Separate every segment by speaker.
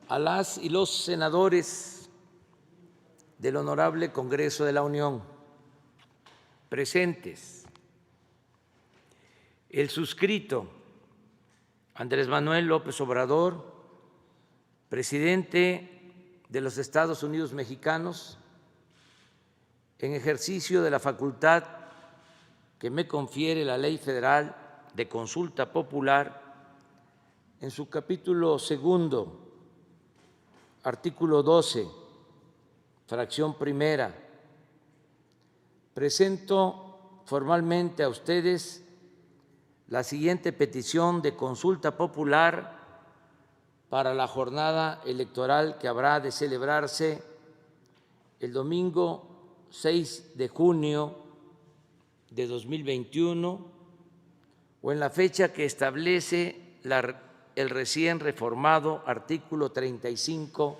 Speaker 1: a las y los senadores del Honorable Congreso de la Unión presentes, el suscrito Andrés Manuel López Obrador, presidente de los Estados Unidos mexicanos, en ejercicio de la facultad que me confiere la Ley Federal de Consulta Popular, en su capítulo segundo, artículo 12, fracción primera, presento formalmente a ustedes la siguiente petición de consulta popular para la jornada electoral que habrá de celebrarse el domingo 6 de junio de 2021 o en la fecha que establece el recién reformado artículo 35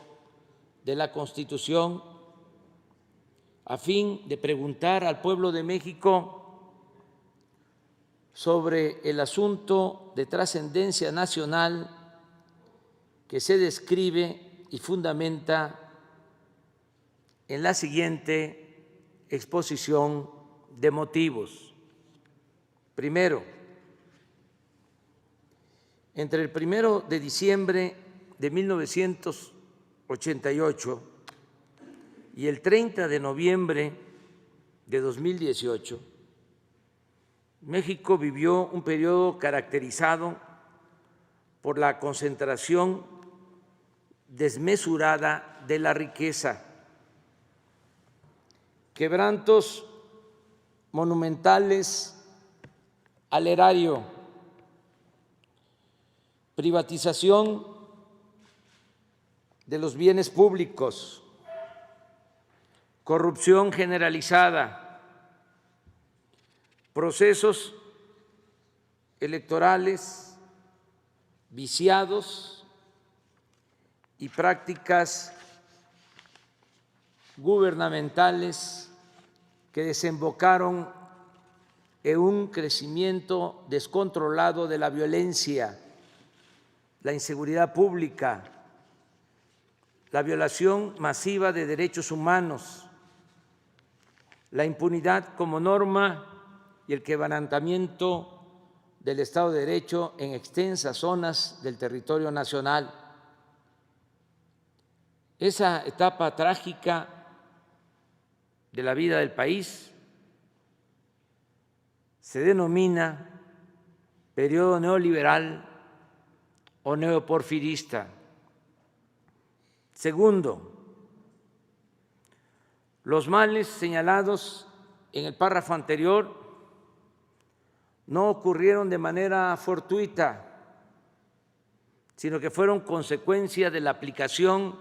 Speaker 1: de la Constitución, a fin de preguntar al pueblo de México sobre el asunto de trascendencia nacional que se describe y fundamenta en la siguiente exposición de motivos. Primero, entre el 1 de diciembre de 1988 y el 30 de noviembre de 2018, México vivió un periodo caracterizado por la concentración desmesurada de la riqueza, quebrantos monumentales al erario, privatización de los bienes públicos, corrupción generalizada, procesos electorales viciados y prácticas gubernamentales que desembocaron en un crecimiento descontrolado de la violencia, la inseguridad pública, la violación masiva de derechos humanos, la impunidad como norma y el quebrantamiento del Estado de Derecho en extensas zonas del territorio nacional. Esa etapa trágica de la vida del país se denomina periodo neoliberal o neoporfirista. Segundo, los males señalados en el párrafo anterior no ocurrieron de manera fortuita, sino que fueron consecuencia de la aplicación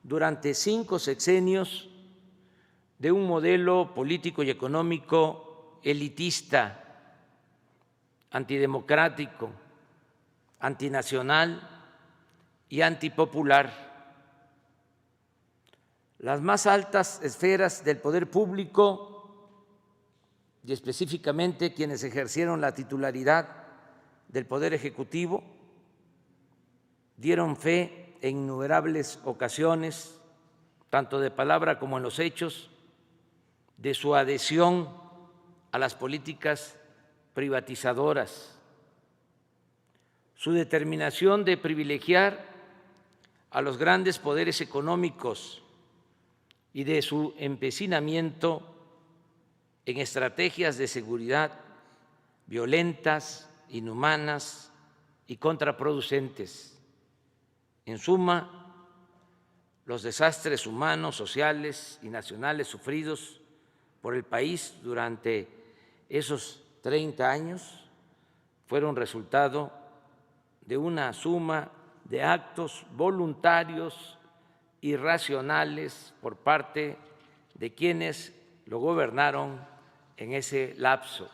Speaker 1: durante 5 sexenios de un modelo político y económico elitista, antidemocrático, antinacional y antipopular. Las más altas esferas del poder público y específicamente quienes ejercieron la titularidad del Poder Ejecutivo, dieron fe en innumerables ocasiones, tanto de palabra como en los hechos, de su adhesión a las políticas privatizadoras, su determinación de privilegiar a los grandes poderes económicos y de su empecinamiento en estrategias de seguridad violentas, inhumanas y contraproducentes. En suma, los desastres humanos, sociales y nacionales sufridos por el país durante esos 30 años fueron resultado de una suma de actos voluntarios y racionales por parte de quienes lo gobernaron en ese lapso.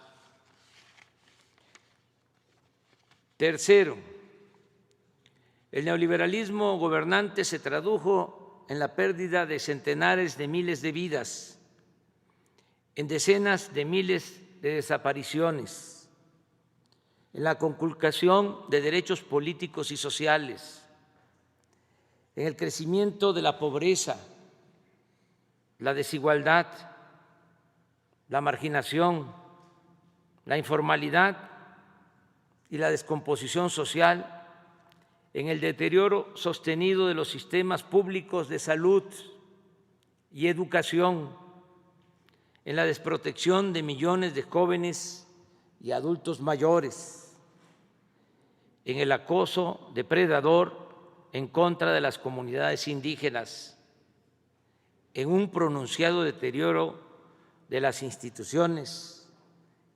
Speaker 1: Tercero, el neoliberalismo gobernante se tradujo en la pérdida de centenares de miles de vidas, en decenas de miles de desapariciones, en la conculcación de derechos políticos y sociales, en el crecimiento de la pobreza, la desigualdad, la marginación, la informalidad y la descomposición social, en el deterioro sostenido de los sistemas públicos de salud y educación, en la desprotección de millones de jóvenes y adultos mayores, en el acoso depredador en contra de las comunidades indígenas, en un pronunciado deterioro de las instituciones,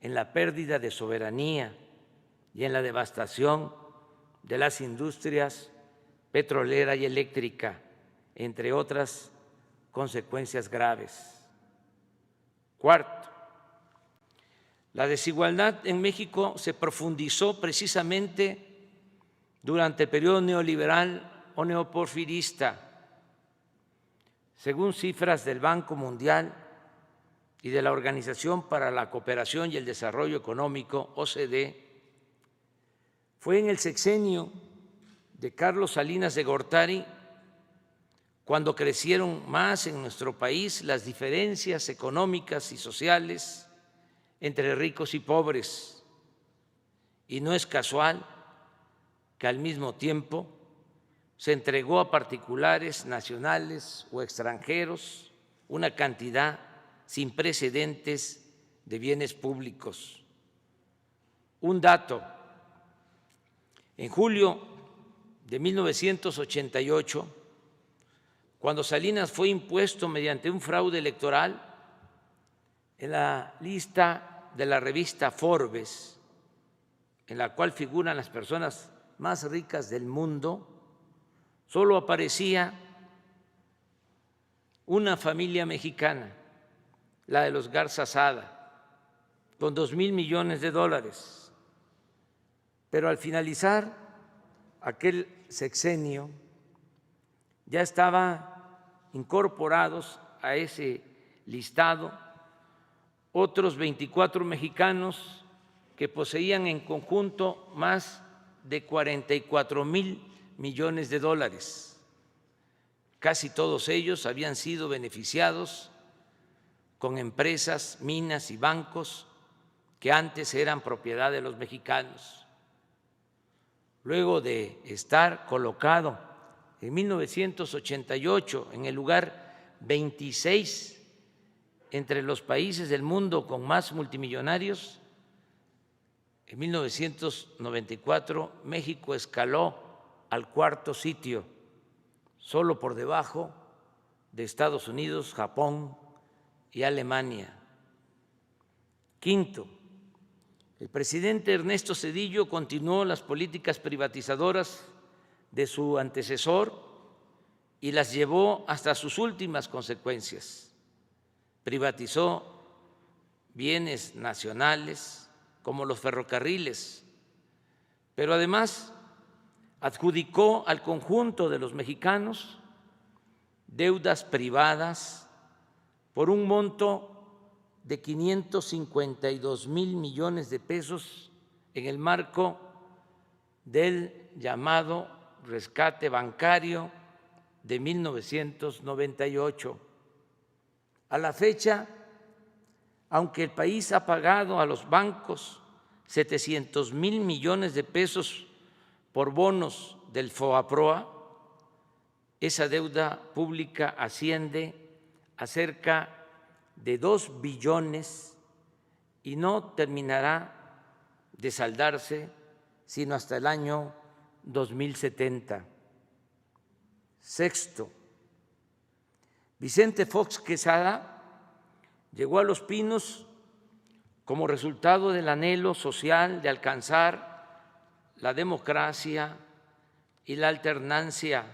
Speaker 1: en la pérdida de soberanía y en la devastación de las industrias petrolera y eléctrica, entre otras consecuencias graves. Cuarto, la desigualdad en México se profundizó precisamente durante el periodo neoliberal o neoporfirista. Según cifras del Banco Mundial y de la Organización para la Cooperación y el Desarrollo Económico, OCDE, fue en el sexenio de Carlos Salinas de Gortari cuando crecieron más en nuestro país las diferencias económicas y sociales entre ricos y pobres. Y no es casual que al mismo tiempo se entregó a particulares nacionales o extranjeros una cantidad sin precedentes de bienes públicos. Un dato: en julio de 1988, cuando Salinas fue impuesto mediante un fraude electoral, en la lista de la revista Forbes, en la cual figuran las personas más ricas del mundo, solo aparecía una familia mexicana, la de los Garza Sada, con $2,000 millones. Pero al finalizar aquel sexenio, ya estaban incorporados a ese listado otros 24 mexicanos que poseían en conjunto más de $44,000 millones. Casi todos ellos habían sido beneficiados con empresas, minas y bancos que antes eran propiedad de los mexicanos. Luego de estar colocado en 1988 en el lugar 26 entre los países del mundo con más multimillonarios, en 1994 México escaló al cuarto sitio, solo por debajo de Estados Unidos, Japón y Alemania. Quinto, el presidente Ernesto Zedillo continuó las políticas privatizadoras de su antecesor y las llevó hasta sus últimas consecuencias. Privatizó bienes nacionales como los ferrocarriles, pero además adjudicó al conjunto de los mexicanos deudas privadas por un monto de 552,000 millones de pesos en el marco del llamado rescate bancario de 1998. A la fecha, aunque el país ha pagado a los bancos 700,000 millones de pesos por bonos del FOAPROA, esa deuda pública asciende a cerca de 2 billones y no terminará de saldarse sino hasta el año 2070. Sexto, Vicente Fox Quesada llegó a Los Pinos como resultado del anhelo social de alcanzar la democracia y la alternancia.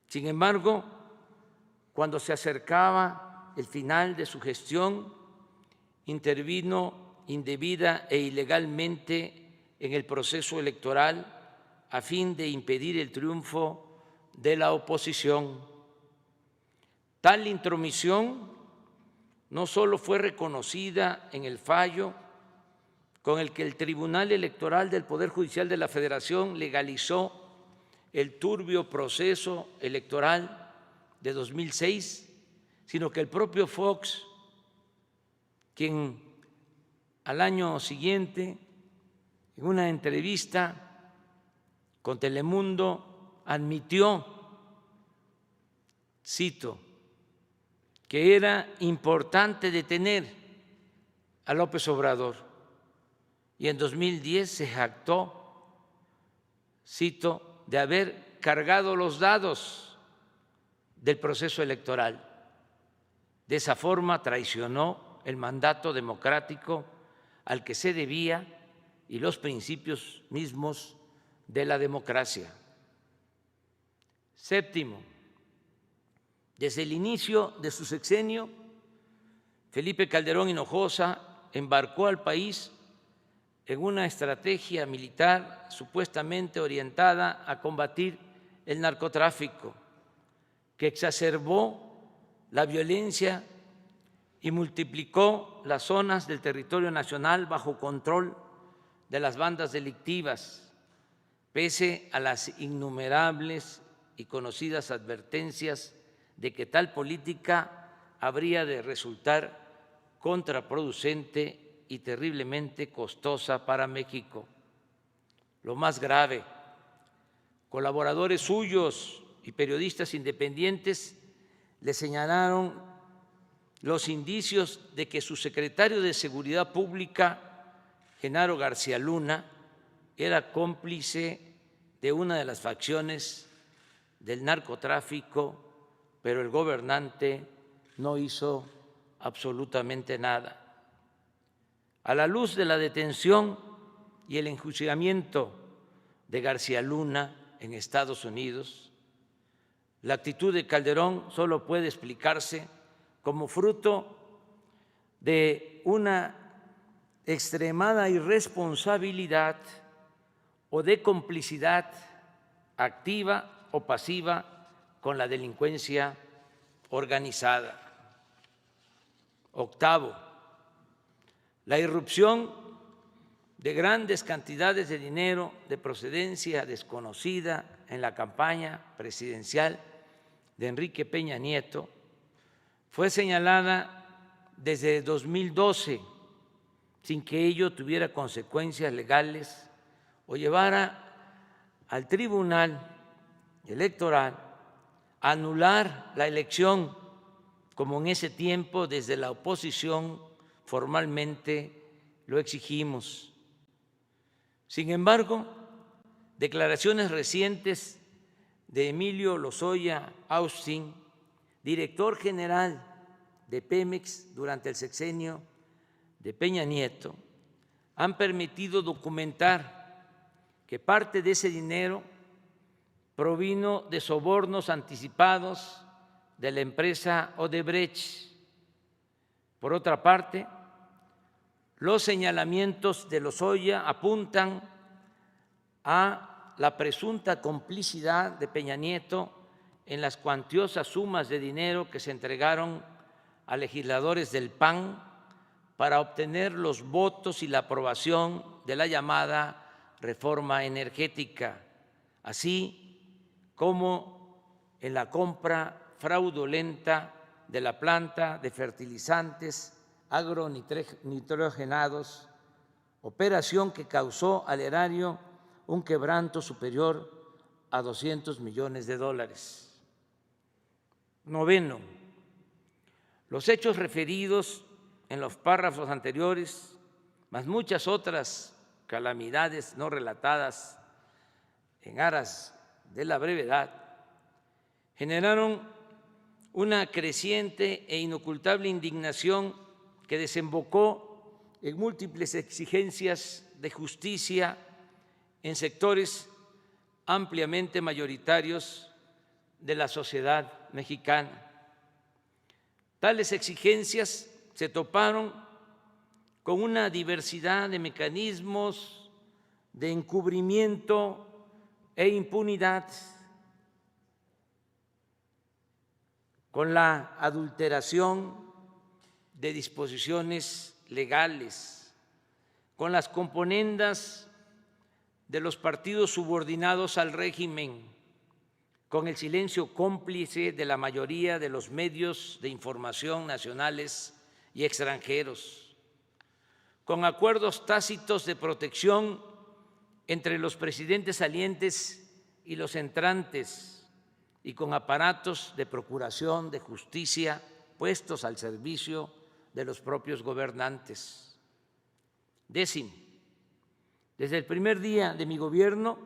Speaker 1: Sin embargo, cuando se acercaba el final de su gestión, intervino indebida e ilegalmente en el proceso electoral a fin de impedir el triunfo de la oposición. Tal intromisión no solo fue reconocida en el fallo con el que el Tribunal Electoral del Poder Judicial de la Federación legalizó el turbio proceso electoral de 2006, sino que el propio Fox, quien al año siguiente, en una entrevista con Telemundo, admitió, cito, que era importante detener a López Obrador, y en 2010 se jactó, cito, de haber cargado los dados del proceso electoral. De esa forma traicionó el mandato democrático al que se debía y los principios mismos de la democracia. Séptimo, desde el inicio de su sexenio, Felipe Calderón Hinojosa embarcó al país en una estrategia militar supuestamente orientada a combatir el narcotráfico, que exacerbó la violencia y multiplicó las zonas del territorio nacional bajo control de las bandas delictivas, pese a las innumerables y conocidas advertencias de que tal política habría de resultar contraproducente y terriblemente costosa para México. Lo más grave, colaboradores suyos y periodistas independientes le señalaron los indicios de que su secretario de Seguridad Pública, Genaro García Luna, era cómplice de una de las facciones del narcotráfico, pero el gobernante no hizo absolutamente nada. A la luz de la detención y el enjuiciamiento de García Luna en Estados Unidos, la actitud de Calderón solo puede explicarse como fruto de una extremada irresponsabilidad o de complicidad activa o pasiva con la delincuencia organizada. Octavo, la irrupción de grandes cantidades de dinero de procedencia desconocida en la campaña presidencial de Enrique Peña Nieto fue señalada desde 2012 sin que ello tuviera consecuencias legales o llevara al Tribunal Electoral a anular la elección, como en ese tiempo desde la oposición formalmente lo exigimos. Sin embargo, declaraciones recientes de Emilio Lozoya Austin, director general de Pemex durante el sexenio de Peña Nieto, han permitido documentar que parte de ese dinero provino de sobornos anticipados de la empresa Odebrecht. Por otra parte, los señalamientos de Lozoya apuntan a la presunta complicidad de Peña Nieto en las cuantiosas sumas de dinero que se entregaron a legisladores del PAN para obtener los votos y la aprobación de la llamada reforma energética, así como en la compra fraudulenta de la planta de fertilizantes agronitrogenados, operación que causó al erario un quebranto superior a $200 millones. Noveno, los hechos referidos en los párrafos anteriores, más muchas otras calamidades no relatadas en aras de la brevedad, generaron una creciente e inocultable indignación que desembocó en múltiples exigencias de justicia en sectores ampliamente mayoritarios de la sociedad mexicana. Tales exigencias se toparon con una diversidad de mecanismos de encubrimiento e impunidad, con la adulteración de disposiciones legales, con las componendas de los partidos subordinados al régimen con el silencio cómplice de la mayoría de los medios de información nacionales y extranjeros, con acuerdos tácitos de protección entre los presidentes salientes y los entrantes, y con aparatos de procuración de justicia puestos al servicio de los propios gobernantes. Décimo, desde el primer día de mi gobierno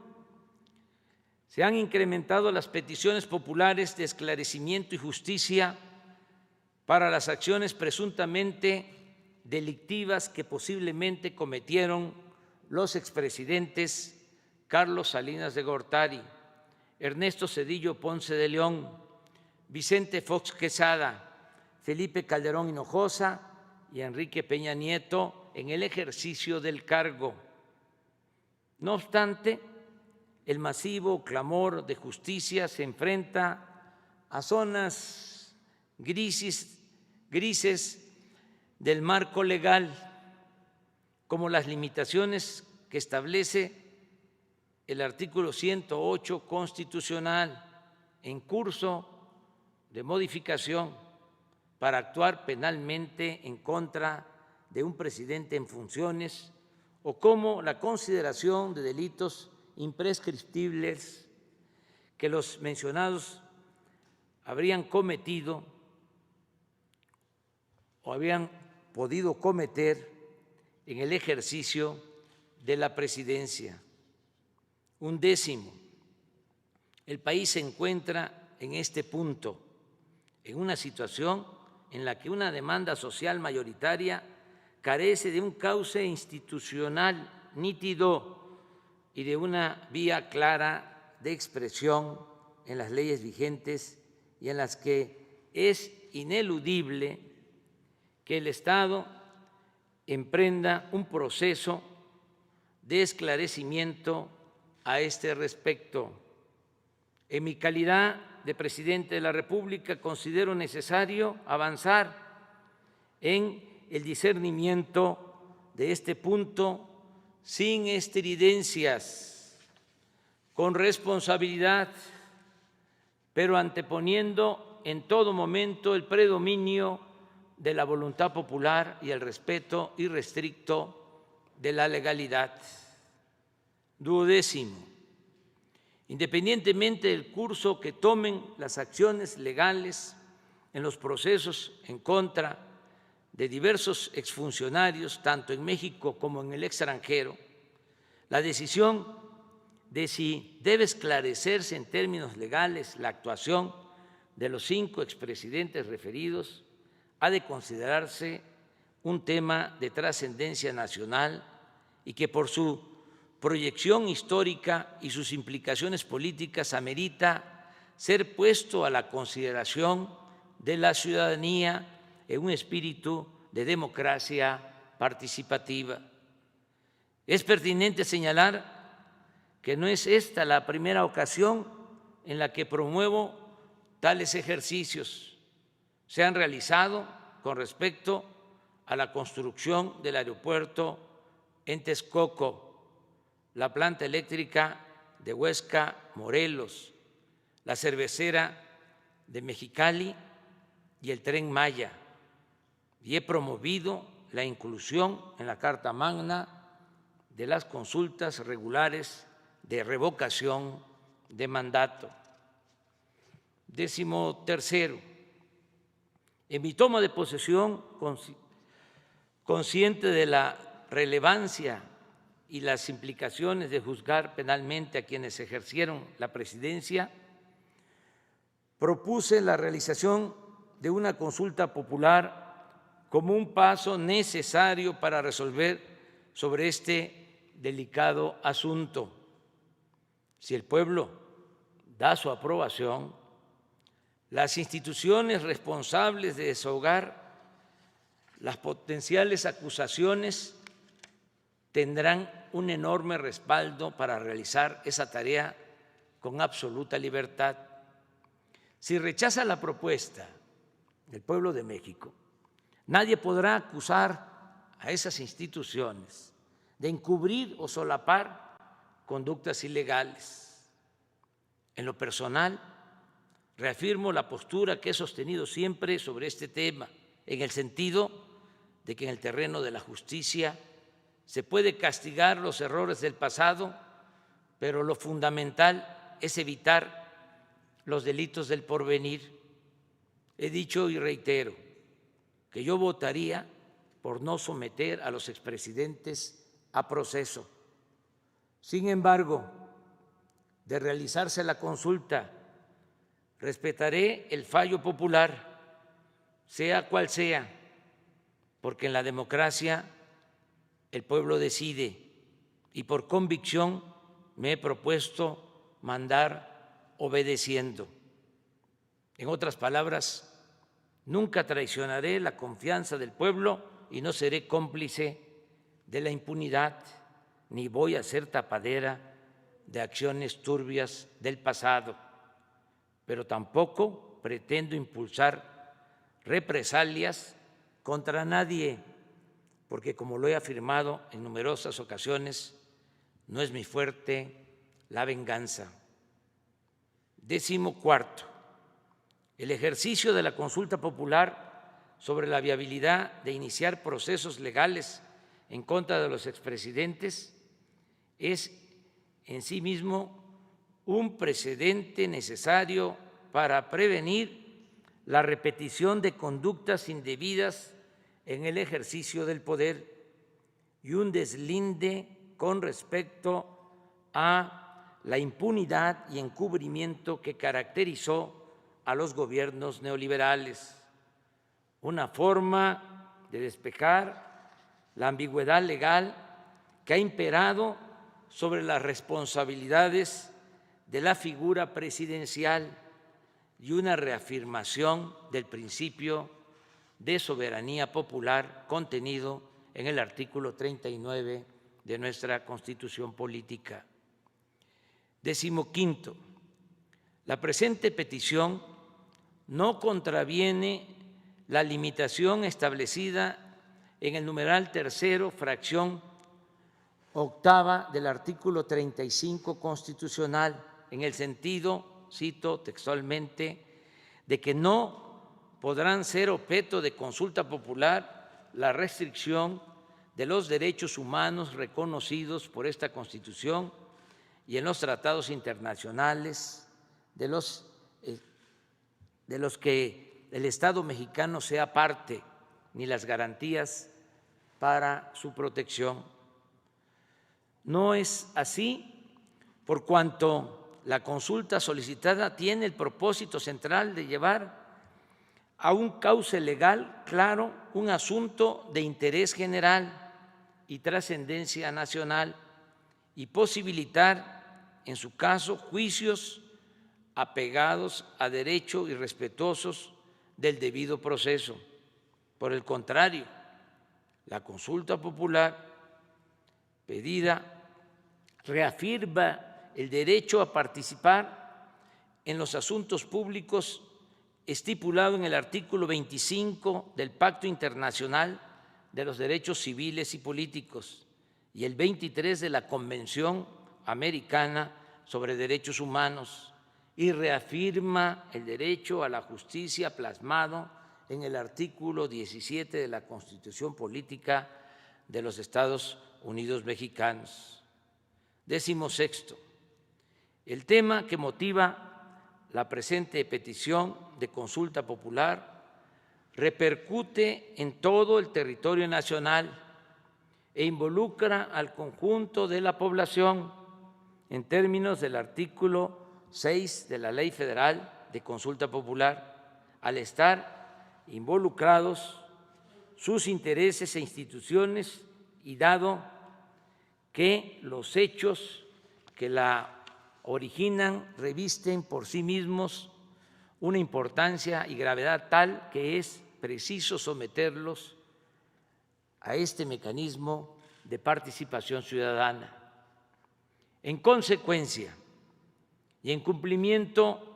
Speaker 1: se han incrementado las peticiones populares de esclarecimiento y justicia para las acciones presuntamente delictivas que posiblemente cometieron los expresidentes Carlos Salinas de Gortari, Ernesto Zedillo Ponce de León, Vicente Fox Quesada, Felipe Calderón Hinojosa y Enrique Peña Nieto en el ejercicio del cargo. No obstante, el masivo clamor de justicia se enfrenta a zonas grises del marco legal, como las limitaciones que establece el artículo 108 constitucional en curso de modificación para actuar penalmente en contra de un presidente en funciones, o como la consideración de delitos imprescriptibles que los mencionados habrían cometido o habían podido cometer en el ejercicio de la presidencia. Undécimo, el país se encuentra en este punto, en una situación en la que una demanda social mayoritaria carece de un cauce institucional nítido y de una vía clara de expresión en las leyes vigentes, y en las que es ineludible que el Estado emprenda un proceso de esclarecimiento a este respecto. En mi calidad de presidente de la República, considero necesario avanzar en el discernimiento de este punto sin estridencias, con responsabilidad, pero anteponiendo en todo momento el predominio de la voluntad popular y el respeto irrestricto de la legalidad. Duodécimo, independientemente del curso que tomen las acciones legales en los procesos en contra de diversos exfuncionarios, tanto en México como en el extranjero, la decisión de si debe esclarecerse en términos legales la actuación de los 5 expresidentes referidos ha de considerarse un tema de trascendencia nacional y que por su proyección histórica y sus implicaciones políticas amerita ser puesto a la consideración de la ciudadanía en un espíritu de democracia participativa. Es pertinente señalar que no es esta la primera ocasión en la que promuevo tales ejercicios. Se han realizado con respecto a la construcción del aeropuerto en Texcoco, la planta eléctrica de Huesca, Morelos, la cervecera de Mexicali y el Tren Maya, y he promovido la inclusión en la Carta Magna de las consultas regulares de revocación de mandato. 13º, en mi toma de posesión, consciente de la relevancia y las implicaciones de juzgar penalmente a quienes ejercieron la presidencia, propuse la realización de una consulta popular como un paso necesario para resolver sobre este delicado asunto. Si el pueblo da su aprobación, las instituciones responsables de desahogar las potenciales acusaciones tendrán un enorme respaldo para realizar esa tarea con absoluta libertad. Si rechaza la propuesta del pueblo de México, nadie podrá acusar a esas instituciones de encubrir o solapar conductas ilegales. En lo personal, Reafirmo la postura que he sostenido siempre sobre este tema, en el sentido de que en el terreno de la justicia se puede castigar los errores del pasado, pero lo fundamental es evitar los delitos del porvenir. He dicho y reitero que yo votaría por no someter a los expresidentes a proceso. Sin embargo, de realizarse la consulta, respetaré el fallo popular, sea cual sea, porque en la democracia el pueblo decide y por convicción me he propuesto mandar obedeciendo. En otras palabras, nunca traicionaré la confianza del pueblo y no seré cómplice de la impunidad, ni voy a ser tapadera de acciones turbias del pasado, pero tampoco pretendo impulsar represalias contra nadie, porque como lo he afirmado en numerosas ocasiones, no es mi fuerte la venganza. 14. El ejercicio de la consulta popular sobre la viabilidad de iniciar procesos legales en contra de los expresidentes es en sí mismo un precedente necesario para prevenir la repetición de conductas indebidas en el ejercicio del poder y un deslinde con respecto a la impunidad y encubrimiento que caracterizó a los gobiernos neoliberales, una forma de despejar la ambigüedad legal que ha imperado sobre las responsabilidades de la figura presidencial y una reafirmación del principio de soberanía popular contenido en el artículo 39 de nuestra Constitución Política. 15. La presente petición no contraviene la limitación establecida en el numeral tercero, fracción octava del artículo 35 constitucional, en el sentido, cito textualmente, de que no podrán ser objeto de consulta popular la restricción de los derechos humanos reconocidos por esta Constitución y en los tratados internacionales de los que el Estado mexicano sea parte, ni las garantías para su protección. No es así, por cuanto la consulta solicitada tiene el propósito central de llevar a un cauce legal claro un asunto de interés general y trascendencia nacional y posibilitar, en su caso, juicios apegados a derecho y respetuosos del debido proceso. Por el contrario, la consulta popular pedida reafirma el derecho a participar en los asuntos públicos estipulado en el artículo 25 del Pacto Internacional de los Derechos Civiles y Políticos y el 23 de la Convención Americana sobre Derechos Humanos y reafirma el derecho a la justicia plasmado en el artículo 17 de la Constitución Política de los Estados Unidos Mexicanos. 16. El tema que motiva la presente petición de consulta popular repercute en todo el territorio nacional e involucra al conjunto de la población en términos del artículo 6 de la Ley Federal de Consulta Popular, al estar involucrados sus intereses e instituciones y dado que los hechos que la originan revisten por sí mismos una importancia y gravedad tal que es preciso someterlos a este mecanismo de participación ciudadana. En consecuencia y en cumplimiento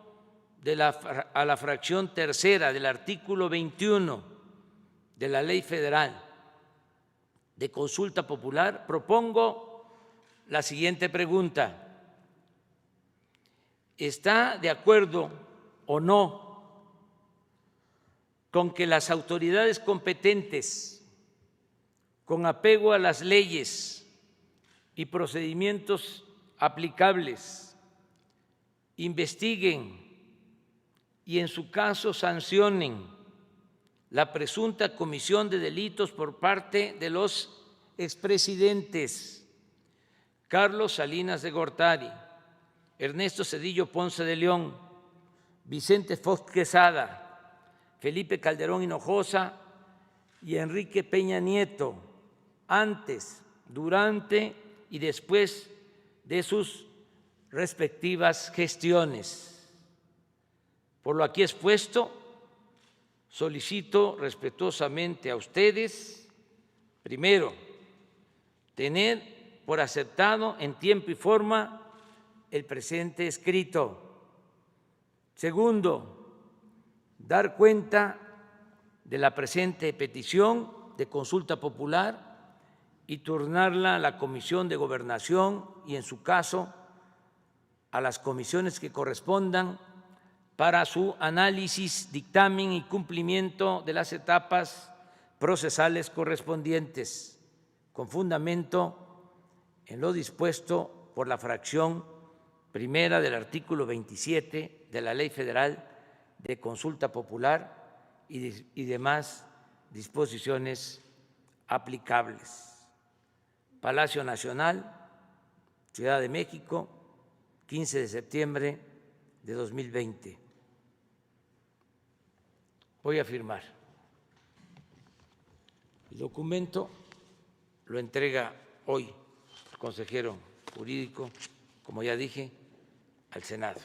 Speaker 1: a la fracción tercera del artículo 21 de la Ley Federal de Consulta Popular, propongo la siguiente pregunta. ¿Está de acuerdo o no con que las autoridades competentes, con apego a las leyes y procedimientos aplicables, investiguen y en su caso sancionen la presunta comisión de delitos por parte de los expresidentes Carlos Salinas de Gortari, Ernesto Zedillo Ponce de León, Vicente Fox Quesada, Felipe Calderón Hinojosa y Enrique Peña Nieto, antes, durante y después de sus respectivas gestiones. Por lo aquí expuesto, solicito respetuosamente a ustedes, primero, tener por aceptado en tiempo y forma el presente escrito. Segundo, dar cuenta de la presente petición de consulta popular y turnarla a la Comisión de Gobernación y, en su caso, a las comisiones que correspondan para su análisis, dictamen y cumplimiento de las etapas procesales correspondientes, con fundamento en lo dispuesto por la fracción primera del artículo 27 de la Ley Federal de Consulta Popular y demás disposiciones aplicables. Palacio Nacional, Ciudad de México, 15 de septiembre de 2020. Voy a firmar. El documento lo entrega hoy el consejero jurídico, como ya dije, al Senado.